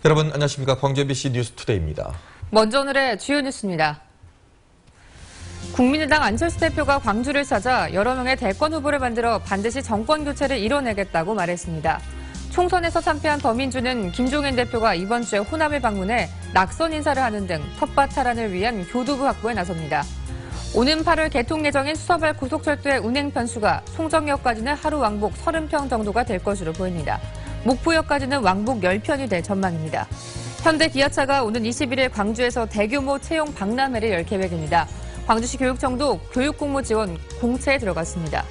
여러분 안녕하십니까. 광주 MBC 뉴스투데이입니다. 먼저 오늘의 주요 뉴스입니다. 국민의당 안철수 대표가 광주를 찾아 여러 명의 대권 후보를 만들어 반드시 정권 교체를 이뤄내겠다고 말했습니다. 총선에서 참패한 더민주는 김종인 대표가 이번 주에 호남을 방문해 낙선 인사를 하는 등 텃밭 탈환을 위한 교두부 확보에 나섭니다. 오는 8월 개통 예정인 수서발 고속철도의 운행 편수가 송정역까지는 하루 왕복 30평 정도가 될 것으로 보입니다. 목포역까지는 왕복 10편이 될 전망입니다. 현대 기아차가 오는 21일 광주에서 대규모 채용 박람회를 열 계획입니다. 광주시 교육청도 교육공모 지원 공채에 들어갔습니다.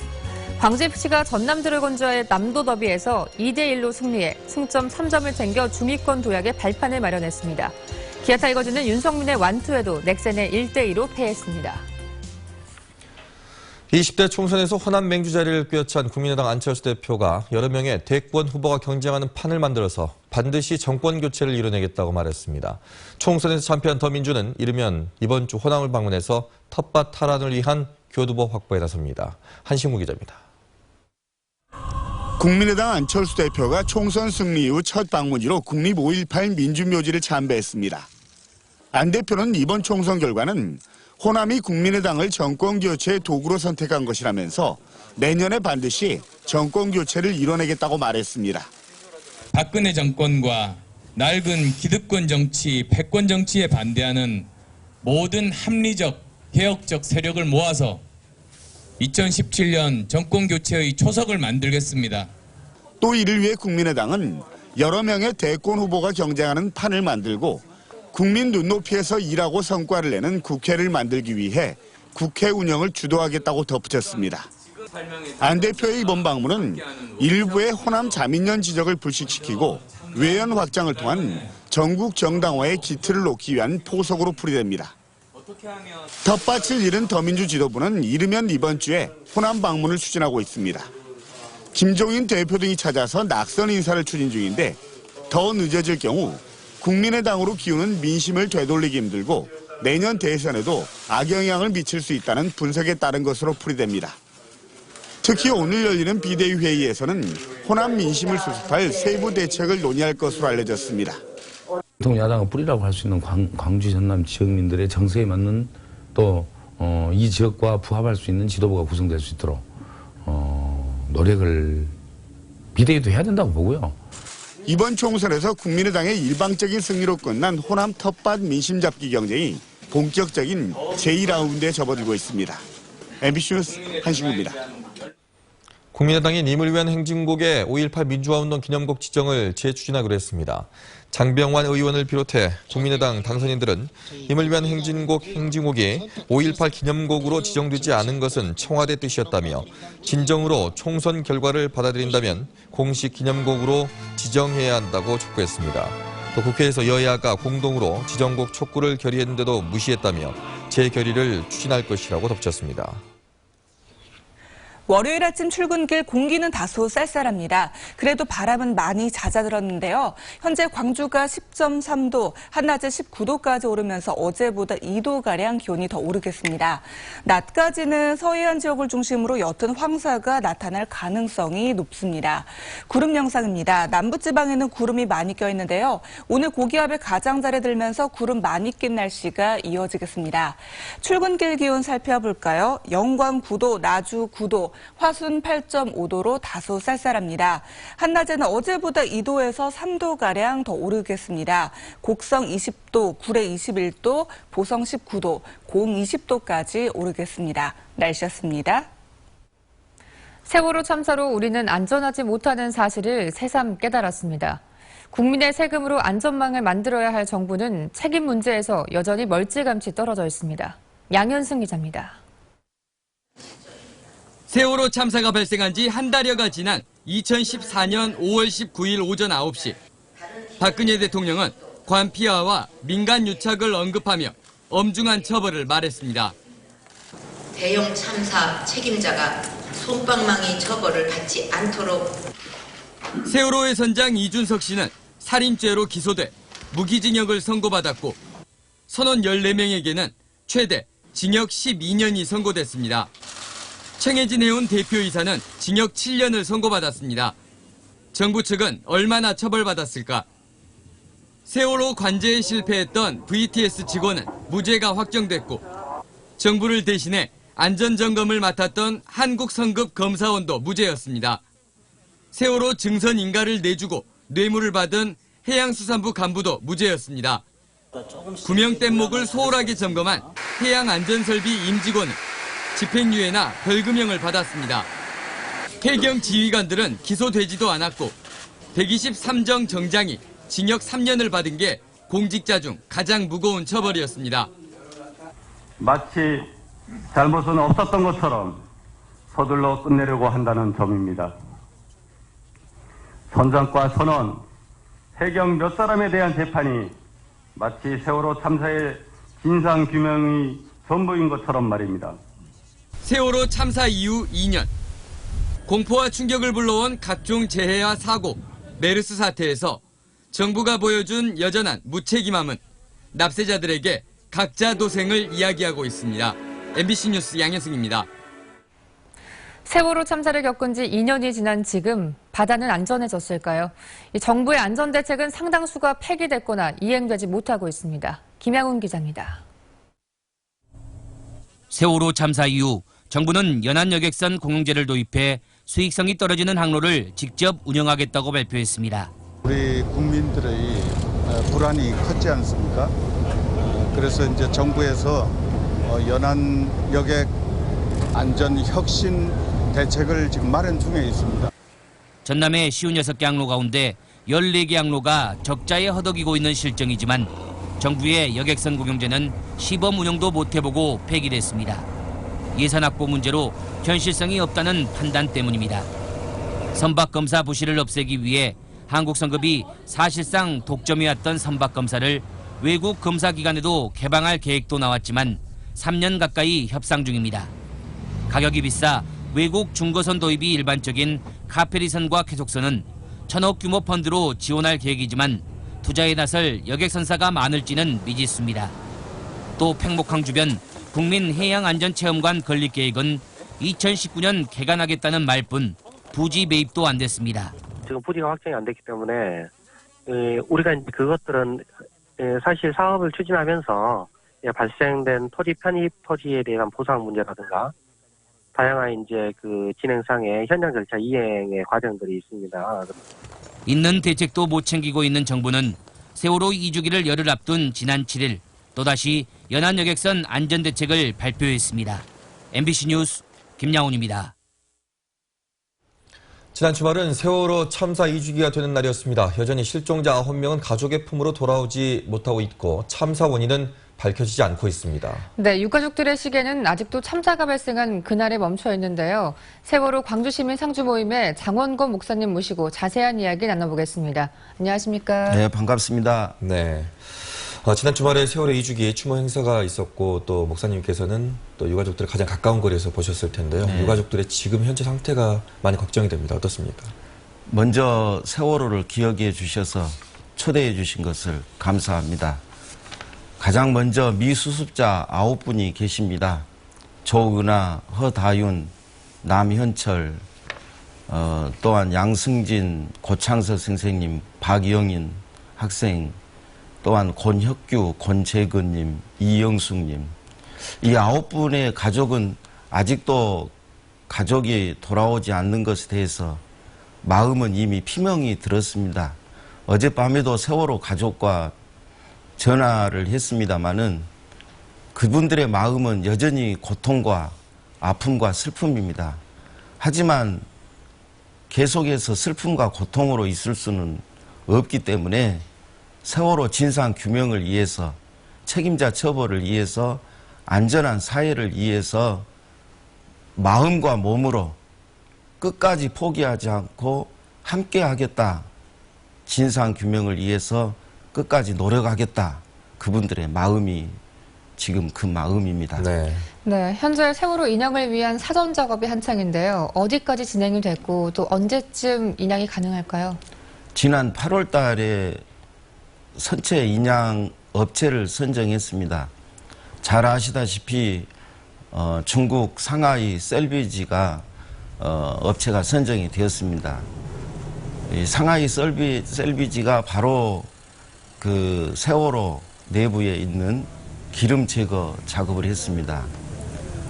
광주FC가 전남 드래곤즈와의 남도 더비에서 2대1로 승리해 승점 3점을 챙겨 중위권 도약의 발판을 마련했습니다. 기아 타이거즈는 윤성민의 완투에도 넥센에 1대2로 패했습니다. 20대 총선에서 호남 맹주 자리를 꿰찬 국민의당 안철수 대표가 여러 명의 대권 후보가 경쟁하는 판을 만들어서 반드시 정권 교체를 이뤄내겠다고 말했습니다. 총선에서 참패한 더민주는 이르면 이번 주 호남을 방문해서 텃밭 탈환을 위한 교두보 확보에 나섭니다. 한신무 기자입니다. 국민의당 안철수 대표가 총선 승리 이후 첫 방문지로 국립 5.18 민주묘지를 참배했습니다. 안 대표는 이번 총선 결과는 호남이 국민의당을 정권교체의 도구로 선택한 것이라면서 내년에 반드시 정권교체를 이뤄내겠다고 말했습니다. 박근혜 정권과 낡은 기득권 정치, 패권 정치에 반대하는 모든 합리적, 개혁적 세력을 모아서 2017년 정권교체의 초석을 만들겠습니다. 또 이를 위해 국민의당은 여러 명의 대권 후보가 경쟁하는 판을 만들고 국민 눈높이에서 일하고 성과를 내는 국회를 만들기 위해 국회 운영을 주도하겠다고 덧붙였습니다. 안 대표의 이번 방문은 일부의 호남 자민련 지적을 불식시키고 외연 확장을 통한 전국 정당화의 기틀을 놓기 위한 포석으로 풀이됩니다. 텃밭을 잃은 더민주 지도부는 이르면 이번 주에 호남 방문을 추진하고 있습니다. 김종인 대표 등이 찾아서 낙선 인사를 추진 중인데 더 늦어질 경우 국민의당으로 기우는 민심을 되돌리기 힘들고 내년 대선에도 악영향을 미칠 수 있다는 분석에 따른 것으로 풀이됩니다. 특히 오늘 열리는 비대위 회의에서는 호남 민심을 수습할 세부 대책을 논의할 것으로 알려졌습니다. 야당의 뿌리라고 할 수 있는 광주 전남 지역민들의 정서에 맞는 또 이 지역과 부합할 수 있는 지도부가 구성될 수 있도록 노력을 비대위도 해야 된다고 보고요. 이번 총선에서 국민의당의 일방적인 승리로 끝난 호남 텃밭 민심 잡기 경쟁이 본격적인 제2라운드에 접어들고 있습니다. MBC 뉴스 한신구입니다. 국민의당이 님을 위한 행진곡의 5.18 민주화운동 기념곡 지정을 재추진하기로 했습니다. 장병완 의원을 비롯해 국민의당 당선인들은 님을 위한 행진곡이 5.18 기념곡으로 지정되지 않은 것은 청와대 뜻이었다며 진정으로 총선 결과를 받아들인다면 공식 기념곡으로 지정해야 한다고 촉구했습니다. 또 국회에서 여야가 공동으로 지정곡 촉구를 결의했는데도 무시했다며 재결의를 추진할 것이라고 덧붙였습니다. 월요일 아침 출근길 공기는 다소 쌀쌀합니다. 그래도 바람은 많이 잦아들었는데요. 현재 광주가 10.3도, 한낮에 19도까지 오르면서 어제보다 2도가량 기온이 더 오르겠습니다. 낮까지는 서해안 지역을 중심으로 옅은 황사가 나타날 가능성이 높습니다. 구름 영상입니다. 남부지방에는 구름이 많이 껴있는데요. 오늘 고기압의 가장자리에 들면서 구름 많이 낀 날씨가 이어지겠습니다. 출근길 기온 살펴볼까요? 영광 9도, 나주 9도, 화순 8.5도로 다소 쌀쌀합니다. 한낮에는 어제보다 2도에서 3도가량 더 오르겠습니다. 곡성 20도, 구례 21도, 보성 19도, 고흥 20도까지 오르겠습니다. 날씨였습니다. 세월호 참사로 우리는 안전하지 못하는 사실을 새삼 깨달았습니다. 국민의 세금으로 안전망을 만들어야 할 정부는 책임 문제에서 여전히 멀찌감치 떨어져 있습니다. 양현승 기자입니다. 세월호 참사가 발생한 지 한 달여가 지난 2014년 5월 19일 오전 9시 박근혜 대통령은 관피아와 민간 유착을 언급하며 엄중한 처벌을 말했습니다. 대형 참사 책임자가 솜방망이 처벌을 받지 않도록. 세월호의 선장 이준석 씨는 살인죄로 기소돼 무기징역을 선고받았고 선원 14명에게는 최대 징역 12년이 선고됐습니다. 청해진 해운 대표이사는 징역 7년을 선고받았습니다. 정부 측은 얼마나 처벌받았을까? 세월호 관제에 실패했던 VTS 직원은 무죄가 확정됐고 정부를 대신해 안전점검을 맡았던 한국성급검사원도 무죄였습니다. 세월호 증선 인가를 내주고 뇌물을 받은 해양수산부 간부도 무죄였습니다. 구명 뗏목을 소홀하게 점검한 해양안전설비 임직원은 집행유예나 벌금형을 받았습니다. 해경 지휘관들은 기소되지도 않았고 123정 정장이 징역 3년을 받은 게 공직자 중 가장 무거운 처벌이었습니다. 마치 잘못은 없었던 것처럼 서둘러 끝내려고 한다는 점입니다. 선장과 선원, 해경 몇 사람에 대한 재판이 마치 세월호 참사의 진상규명이 전부인 것처럼 말입니다. 세월호 참사 이후 2년. 공포와 충격을 불러온 각종 재해와 사고, 메르스 사태에서 정부가 보여준 여전한 무책임함은 납세자들에게 각자 도생을 이야기하고 있습니다. MBC 뉴스 양현승입니다. 세월호 참사를 겪은 지 2년이 지난 지금 바다는 안전해졌을까요? 정부의 안전대책은 상당수가 폐기됐거나 이행되지 못하고 있습니다. 김양훈 기자입니다. 세월호 참사 이후 정부는 연안여객선 공영제를 도입해 수익성이 떨어지는 항로를 직접 운영하겠다고 발표했습니다. 우리 국민들의 불안이 컸지 않습니까? 그래서 이제 정부에서 연안여객 안전 혁신 대책을 지금 마련 중에 있습니다. 전남의 56개 항로 가운데 14개 항로가 적자에 허덕이고 있는 실정이지만 정부의 여객선 공영제는 시범 운영도 못 해보고 폐기됐습니다. 예산 확보 문제로 현실성이 없다는 판단 때문입니다. 선박검사 부실을 없애기 위해 한국성급이 사실상 독점해왔던 선박검사를 외국 검사기관에도 개방할 계획도 나왔지만 3년 가까이 협상 중입니다. 가격이 비싸 외국 중거선 도입이 일반적인 카페리선과 쾌속선은 1,000억 규모 펀드로 지원할 계획이지만 투자에 나설 여객선사가 많을지는 미지수입니다. 또 팽목항 주변 국민해양안전체험관 건립 계획은 2019년 개관하겠다는 말뿐 부지 매입도 안 됐습니다. 지금 부지가 확정이 안 됐기 때문에 우리가 이제 그것들은 사실 사업을 추진하면서 발생된 토지 편입 토지에 대한 보상 문제라든가 다양한 이제 그 진행상의 현장 절차 이행의 과정들이 있습니다. 있는 대책도 못 챙기고 있는 정부는 세월호 2주기를 열흘 앞둔 지난 7일 또다시 연안여객선 안전대책을 발표했습니다. MBC 뉴스 김양훈입니다. 지난 주말은 세월호 참사 2주기가 되는 날이었습니다. 여전히 실종자 9명은 가족의 품으로 돌아오지 못하고 있고 참사 원인은 밝혀지지 않고 있습니다. 네, 유가족들의 시계는 아직도 참사가 발생한 그날에 멈춰 있는데요. 세월호 광주시민 상주 모임에 장원건 목사님 모시고 자세한 이야기 나눠보겠습니다. 안녕하십니까? 네, 반갑습니다. 네. 지난 주말에 세월호 2주기 추모 행사가 있었고 또 목사님께서는 또 유가족들을 가장 가까운 거리에서 보셨을 텐데요. 네. 유가족들의 지금 현재 상태가 많이 걱정이 됩니다. 어떻습니까? 먼저 세월호를 기억해 주셔서 초대해 주신 것을 감사합니다. 가장 먼저 미수습자 9분이 계십니다. 조은아, 허다윤, 남현철, 또한 양승진, 고창서 선생님, 박영인 학생, 또한 권혁규, 권재근님, 이영숙님. 이 9분의 가족은 아직도 가족이 돌아오지 않는 것에 대해서 마음은 이미 피멍이 들었습니다. 어젯밤에도 세월호 가족과 전화를 했습니다마는 그분들의 마음은 여전히 고통과 아픔과 슬픔입니다. 하지만 계속해서 슬픔과 고통으로 있을 수는 없기 때문에 세월호 진상 규명을 위해서 책임자 처벌을 위해서 안전한 사회를 위해서 마음과 몸으로 끝까지 포기하지 않고 함께 하겠다. 진상 규명을 위해서 끝까지 노력하겠다. 그분들의 마음이 지금 그 마음입니다. 네. 네, 현재 세월호 인양을 위한 사전 작업이 한창인데요. 어디까지 진행이 됐고 또 언제쯤 인양이 가능할까요? 지난 8월 달에 선체 인양 업체를 선정했습니다. 잘 아시다시피 중국 상하이 셀비지가 업체가 선정이 되었습니다. 이 상하이 셀비지가 바로 그 세월호 내부에 있는 기름 제거 작업을 했습니다.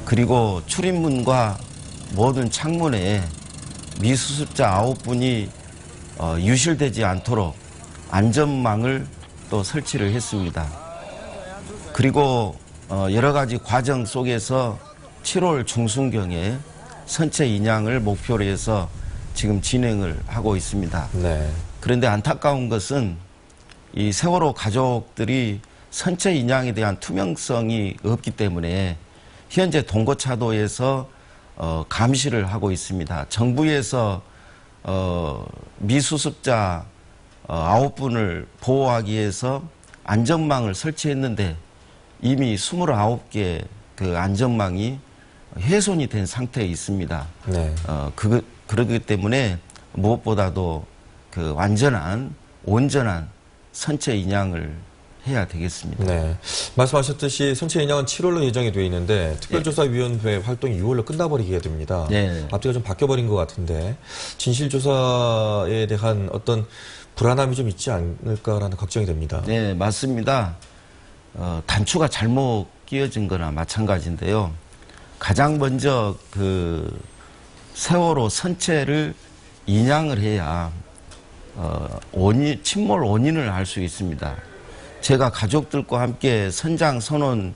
그리고 출입문과 모든 창문에 미수습자 9분이 유실되지 않도록 안전망을 또 설치를 했습니다. 그리고 여러 가지 과정 속에서 7월 중순경에 선체 인양을 목표로 해서 지금 진행을 하고 있습니다. 네. 그런데 안타까운 것은 이 세월호 가족들이 선체 인양에 대한 투명성이 없기 때문에 현재 동거차도에서 감시를 하고 있습니다. 정부에서 미수습자 9분을 보호하기 위해서 안전망을 설치했는데 이미 29개 그 안전망이 훼손이 된 상태에 있습니다. 네. 그렇기 때문에 무엇보다도 그 완전한 온전한 선체 인양을 해야 되겠습니다. 네. 말씀하셨듯이 선체 인양은 7월로 예정이 되어 있는데 특별조사위원회 활동이 6월로 끝나버리게 됩니다. 네. 앞뒤가 좀 바뀌어버린 것 같은데 진실조사에 대한 어떤 불안함이 좀 있지 않을까라는 걱정이 됩니다. 네, 맞습니다. 단추가 잘못 끼워진 거나 마찬가지인데요. 가장 먼저 그 세월호 선체를 인양을 해야 침몰 원인을 알 수 있습니다. 제가 가족들과 함께 선장 선원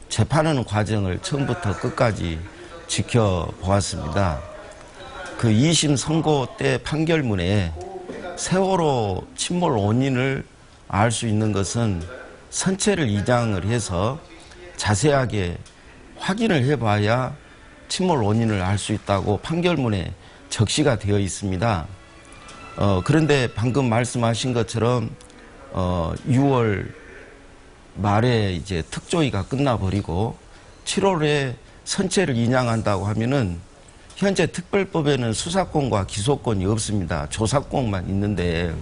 재판하는 과정을 처음부터 끝까지 지켜보았습니다. 그 2심 선고 때 판결문에 세월호 침몰 원인을 알 수 있는 것은 선체를 인양을 해서 자세하게 확인을 해봐야 침몰 원인을 알 수 있다고 판결문에 적시가 되어 있습니다. 그런데 방금 말씀하신 것처럼 6월 말에 이제 특조위가 끝나버리고 7월에 선체를 인양한다고 하면은 현재 특별법에는 수사권과 기소권이 없습니다. 조사권만 있는데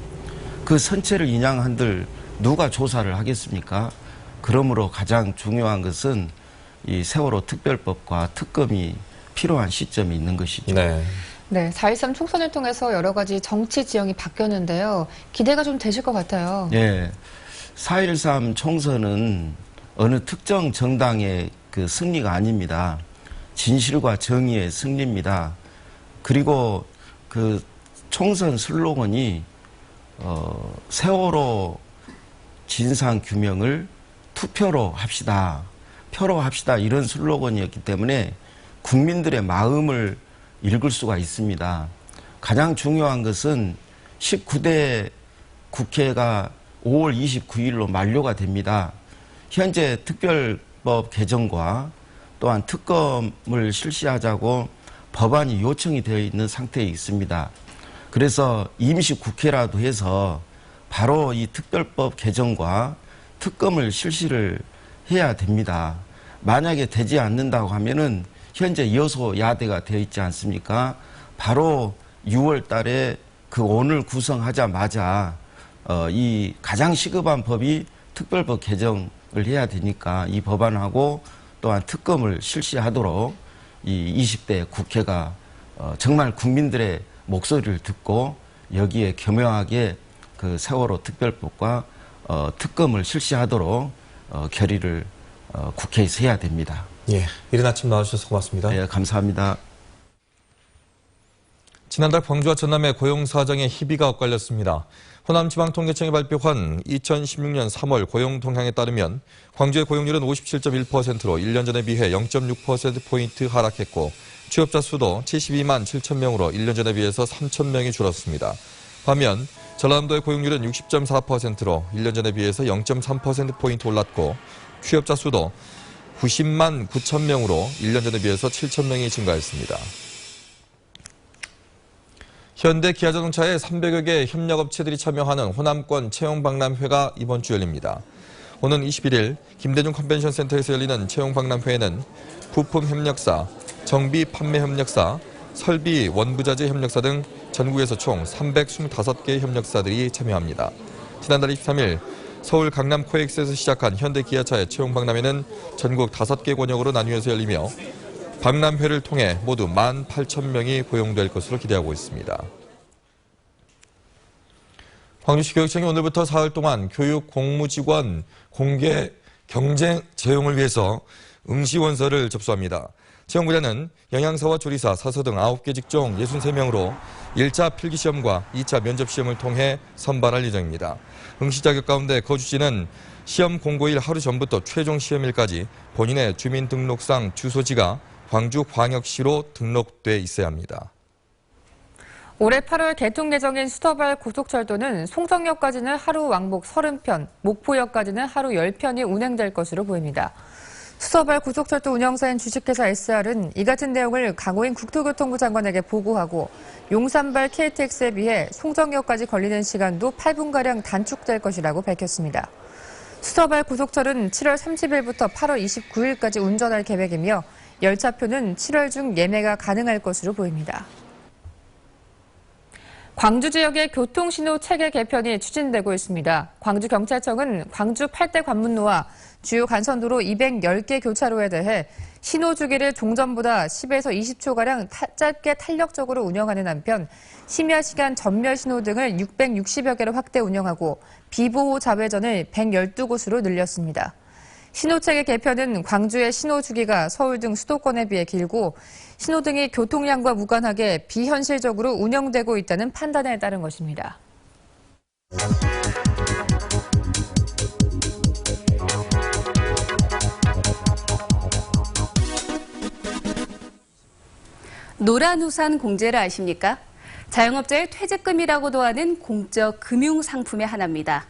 그 선체를 인양한들 누가 조사를 하겠습니까? 그러므로 가장 중요한 것은 이 세월호 특별법과 특검이 필요한 시점이 있는 것이죠. 네. 네, 4.13 총선을 통해서 여러 가지 정치 지형이 바뀌었는데요. 기대가 좀 되실 것 같아요. 네. 4.13 총선은 어느 특정 정당의 그 승리가 아닙니다. 진실과 정의의 승리입니다. 그리고 그 총선 슬로건이 세월호 진상 규명을 투표로 합시다. 표로 합시다. 이런 슬로건이었기 때문에 국민들의 마음을 읽을 수가 있습니다. 가장 중요한 것은 19대 국회가 5월 29일로 만료가 됩니다. 현재 특별법 개정과 또한 특검을 실시하자고 법안이 요청이 되어 있는 상태에 있습니다. 그래서 임시국회라도 해서 바로 이 특별법 개정과 특검을 실시를 해야 됩니다. 만약에 되지 않는다고 하면은 현재 여소야대가 되어 있지 않습니까? 바로 6월 달에 그 오늘 구성하자마자 이 가장 시급한 법이 특별법 개정을 해야 되니까 이 법안하고 또한 특검을 실시하도록 이 20대 국회가 정말 국민들의 목소리를 듣고 여기에 겸허하게 그 세월호 특별법과 특검을 실시하도록 결의를 국회에서 해야 됩니다. 예, 이른 아침 나와주셔서 고맙습니다. 네, 감사합니다. 지난달 광주와 전남의 고용 사정에 희비가 엇갈렸습니다. 호남지방통계청이 발표한 2016년 3월 고용 동향에 따르면 광주의 고용률은 57.1%로 1년 전에 비해 0.6%포인트 하락했고 취업자 수도 72만 7천 명으로 1년 전에 비해서 3천 명이 줄었습니다. 반면 전라남도의 고용률은 60.4%로 1년 전에 비해서 0.3%포인트 올랐고 취업자 수도 90만 9천 명으로 1년 전에 비해서 7천 명이 증가했습니다. 현대 기아자동차의 300여 개 협력업체들이 참여하는 호남권 채용박람회가 이번 주 열립니다. 오는 21일 김대중 컨벤션센터에서 열리는 채용박람회에는 부품협력사, 정비판매협력사, 설비 원부자재 협력사 등 전국에서 총 325개의 협력사들이 참여합니다. 지난달 23일 서울 강남 코엑스에서 시작한 현대 기아차의 채용박람회는 전국 5개 권역으로 나뉘어서 열리며 박람회를 통해 모두 18,000명이 고용될 것으로 기대하고 있습니다. 광주시 교육청이 오늘부터 사흘 동안 교육 공무직원 공개 경쟁 채용을 위해서 응시원서를 접수합니다. 채용구제는 영양사와 조리사, 사서 등 9개 직종 63명으로 1차 필기시험과 2차 면접시험을 통해 선발할 예정입니다. 응시 자격 가운데 거주지는 시험 공고일 하루 전부터 최종 시험일까지 본인의 주민등록상 주소지가 광주광역시로 등록돼 있어야 합니다. 올해 8월 개통 예정인 수서발 고속철도는 송정역까지는 하루 왕복 30편, 목포역까지는 하루 10편이 운행될 것으로 보입니다. 수서발 고속철도 운영사인 주식회사 SR은 이 같은 내용을 강호인 국토교통부 장관에게 보고하고 용산발 KTX에 비해 송정역까지 걸리는 시간도 8분가량 단축될 것이라고 밝혔습니다. 수서발 고속철은 7월 30일부터 8월 29일까지 운전할 계획이며 열차표는 7월 중 예매가 가능할 것으로 보입니다. 광주 지역의 교통신호 체계 개편이 추진되고 있습니다. 광주경찰청은 광주 8대 관문로와 주요 간선도로 210개 교차로에 대해 신호 주기를 종전보다 10에서 20초가량 짧게 탄력적으로 운영하는 한편 심야 시간 전멸 신호 등을 660여 개로 확대 운영하고 비보호 자회전을 112곳으로 늘렸습니다. 신호체계 개편은 광주의 신호 주기가 서울 등 수도권에 비해 길고 신호등이 교통량과 무관하게 비현실적으로 운영되고 있다는 판단에 따른 것입니다. 노란우산 공제를 아십니까? 자영업자의 퇴직금이라고도 하는 공적 금융상품의 하나입니다.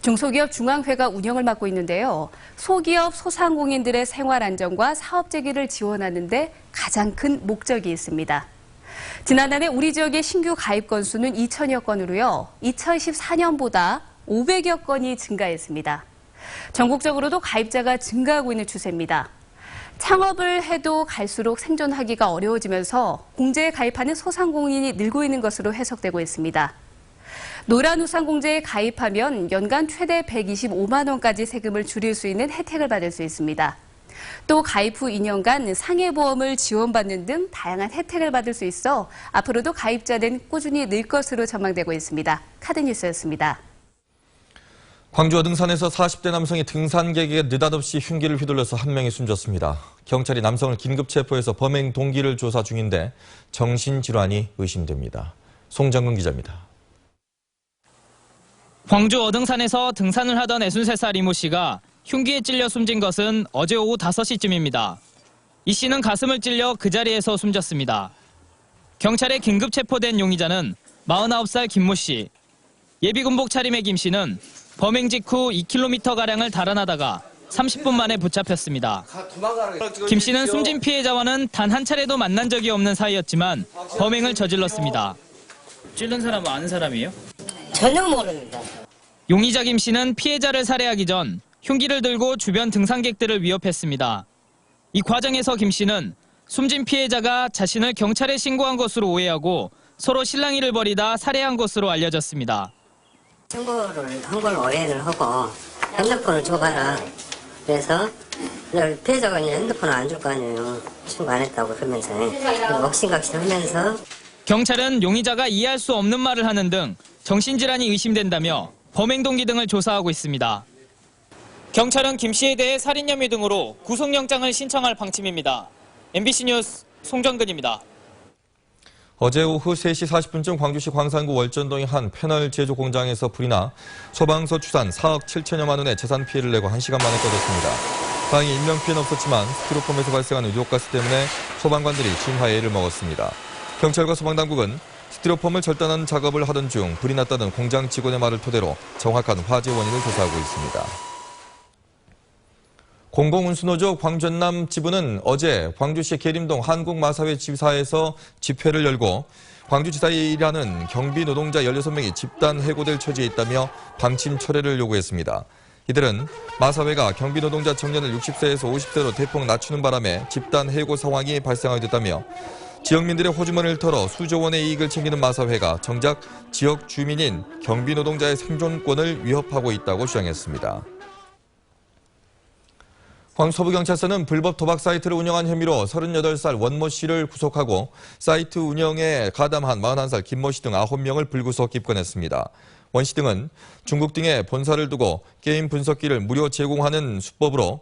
중소기업 중앙회가 운영을 맡고 있는데요. 소기업 소상공인들의 생활 안정과 사업 재개를 지원하는 데 가장 큰 목적이 있습니다. 지난 한 해 우리 지역의 신규 가입 건수는 2천여 건으로요. 2014년보다 500여 건이 증가했습니다. 전국적으로도 가입자가 증가하고 있는 추세입니다. 창업을 해도 갈수록 생존하기가 어려워지면서 공제에 가입하는 소상공인이 늘고 있는 것으로 해석되고 있습니다. 노란우산 공제에 가입하면 연간 최대 125만 원까지 세금을 줄일 수 있는 혜택을 받을 수 있습니다. 또 가입 후 2년간 상해보험을 지원받는 등 다양한 혜택을 받을 수 있어 앞으로도 가입자는 꾸준히 늘 것으로 전망되고 있습니다. 카드뉴스였습니다. 광주 어등산에서 40대 남성이 등산객에게 느닷없이 흉기를 휘둘러서 한 명이 숨졌습니다. 경찰이 남성을 긴급 체포해서 범행 동기를 조사 중인데 정신질환이 의심됩니다. 송정근 기자입니다. 광주 어등산에서 등산을 하던 63살 이모 씨가 흉기에 찔려 숨진 것은 어제 오후 5시쯤입니다. 이 씨는 가슴을 찔려 그 자리에서 숨졌습니다. 경찰에 긴급 체포된 용의자는 49살 김모 씨. 예비군복 차림의 김 씨는 범행 직후 2km가량을 달아나다가 30분 만에 붙잡혔습니다. 김 씨는 숨진 피해자와는 단 한 차례도 만난 적이 없는 사이였지만 범행을 저질렀습니다. 찔른 사람은 아는 사람이에요? 전혀 모릅니다. 용의자 김 씨는 피해자를 살해하기 전 흉기를 들고 주변 등산객들을 위협했습니다. 이 과정에서 김 씨는 숨진 피해자가 자신을 경찰에 신고한 것으로 오해하고 서로 실랑이를 벌이다 살해한 것으로 알려졌습니다. 신고를 한 걸 오해를 하고 핸드폰을 줘봐라. 그래서 피해자가 이제 핸드폰을 안 줄 거 아니에요. 신고 안 했다고 그러면서 억신각신 하면서 경찰은 용의자가 이해할 수 없는 말을 하는 등 정신질환이 의심된다며 범행 동기 등을 조사하고 있습니다. 경찰은 김 씨에 대해 살인 혐의 등으로 구속영장을 신청할 방침입니다. MBC 뉴스 송정근입니다. 어제 오후 3시 40분쯤 광주시 광산구 월전동의 한 패널 제조 공장에서 불이 나 소방서 추산 4억 7천여만 원의 재산 피해를 내고 1시간 만에 꺼졌습니다. 다행히 인명피해는 없었지만 스티로폼에서 발생하는 유독가스 때문에 소방관들이 진화예를 먹었습니다. 경찰과 소방당국은 스티로폼을 절단하는 작업을 하던 중 불이 났다는 공장 직원의 말을 토대로 정확한 화재 원인을 조사하고 있습니다. 공공운수노조 광전남 지부는 어제 광주시 계림동 한국마사회 지사에서 집회를 열고 광주지사에 일하는 경비 노동자 16명이 집단 해고될 처지에 있다며 방침 철회를 요구했습니다. 이들은 마사회가 경비 노동자 청년을 60세에서 50세로 대폭 낮추는 바람에 집단 해고 상황이 발생하게 됐다며 지역민들의 호주머니를 털어 수조 원의 이익을 챙기는 마사회가 정작 지역 주민인 경비 노동자의 생존권을 위협하고 있다고 주장했습니다. 광서부경찰서는 불법 도박 사이트를 운영한 혐의로 38살 원모 씨를 구속하고 사이트 운영에 가담한 41살 김모 씨 등 9명을 불구속 입건했습니다. 원시 등은 중국 등에 본사를 두고 게임 분석기를 무료 제공하는 수법으로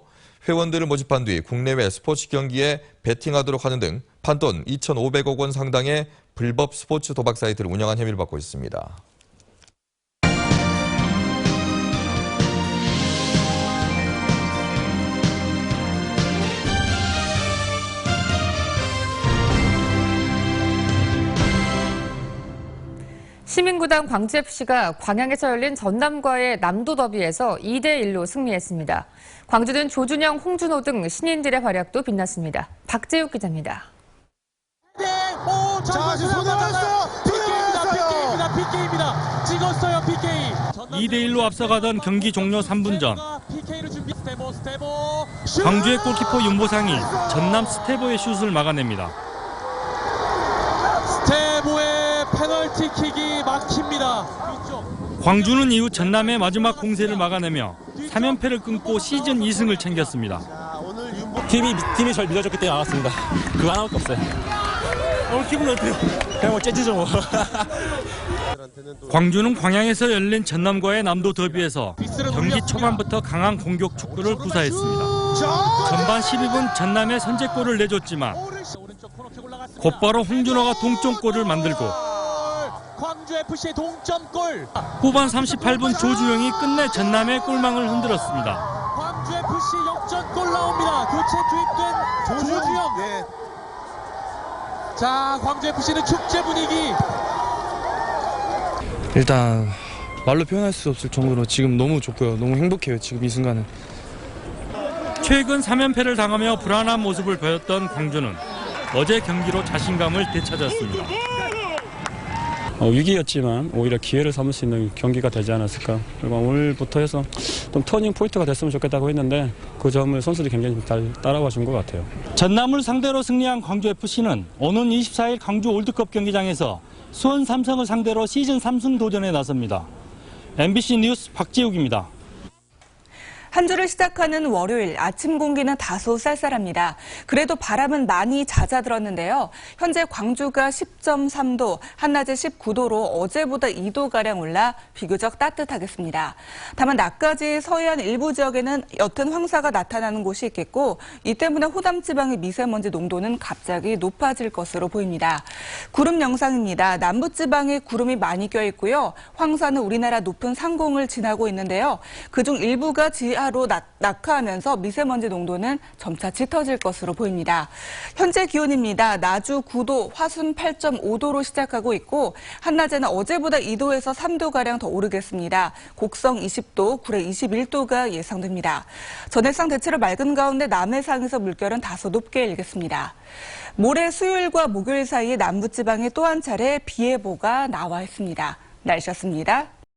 회원들을 모집한 뒤 국내외 스포츠 경기에 베팅하도록 하는 등 판돈 2,500억 원 상당의 불법 스포츠 도박 사이트를 운영한 혐의를 받고 있습니다. 시민구단 광주FC가 광양에서 열린 전남과의 남도 더비에서 2대1로 승리했습니다. 광주는 조준영, 홍준호 등 신인들의 활약도 빛났습니다. 박재욱 기자입니다. 자, 손에 왔어요. PK입니다. 찍었어요, PK. 2대1로 앞서가던 경기 종료 3분 전. 광주의 골키퍼 윤보상이 전남 스테보의 슛을 막아냅니다. 스테보의 페널티킥이 막힙니다. 광주는 이후 전남의 마지막 공세를 막아내며 3연패를 끊고 시즌 2승을 챙겼습니다. 팀이 절 믿어줬기 때문에 나왔습니다. 그거 하나밖에 없어요. 오늘 기분 어때요? 그냥 뭐 째지죠 뭐. 광주는 광양에서 열린 전남과의 남도 더비에서 경기 초반부터 강한 공격 축구를 구사했습니다. 전반 12분 전남의 선제골을 내줬지만 곧바로 홍준호가 동점골을 만들고 광주FC의 동점골. 후반 38분 조주영이 끝내 전남의 골망을 흔들었습니다. 광주FC 역전골 나옵니다. 교체 투입된 조주영. 네. 자, 광주FC는 축제 분위기. 일단 말로 표현할 수 없을 정도로 지금 너무 좋고요. 너무 행복해요. 지금 이 순간은. 최근 3연패를 당하며 불안한 모습을 보였던 광주는 어제 경기로 자신감을 되찾았습니다. 위기였지만 오히려 기회를 삼을 수 있는 경기가 되지 않았을까. 그리고 오늘부터 해서 좀 터닝 포인트가 됐으면 좋겠다고 했는데 그 점을 선수들이 굉장히 잘 따라와 준 것 같아요. 전남을 상대로 승리한 광주FC는 오는 24일 광주 올드컵 경기장에서 수원 삼성을 상대로 시즌 3승 도전에 나섭니다. MBC 뉴스 박지욱입니다. 한 주를 시작하는 월요일 아침 공기는 다소 쌀쌀합니다. 그래도 바람은 많이 잦아들었는데요. 현재 광주가 10.3도, 한낮에 19도로 어제보다 2도가량 올라 비교적 따뜻하겠습니다. 다만 낮까지 서해안 일부 지역에는 옅은 황사가 나타나는 곳이 있겠고 이 때문에 호남 지방의 미세먼지 농도는 갑자기 높아질 것으로 보입니다. 구름 영상입니다. 남부 지방에 구름이 많이 껴 있고요. 황사는 우리나라 높은 상공을 지나고 있는데요. 그중 일부가 지하로 낙하하면서 미세먼지 농도는 점차 짙어질 것으로 보입니다. 현재 기온입니다. 나주 9도, 화순 8.5도로 시작하고 있고 한낮에는 어제보다 2도에서 3도가량 더 오르겠습니다. 곡성 20도, 구례 21도가 예상됩니다. 전해상 대체로 맑은 가운데 남해상에서 물결은 다소 높게 일겠습니다. 모레 수요일과 목요일 사이에 남부지방에 또 한 차례 비 예보가 나와 있습니다. 날씨였습니다.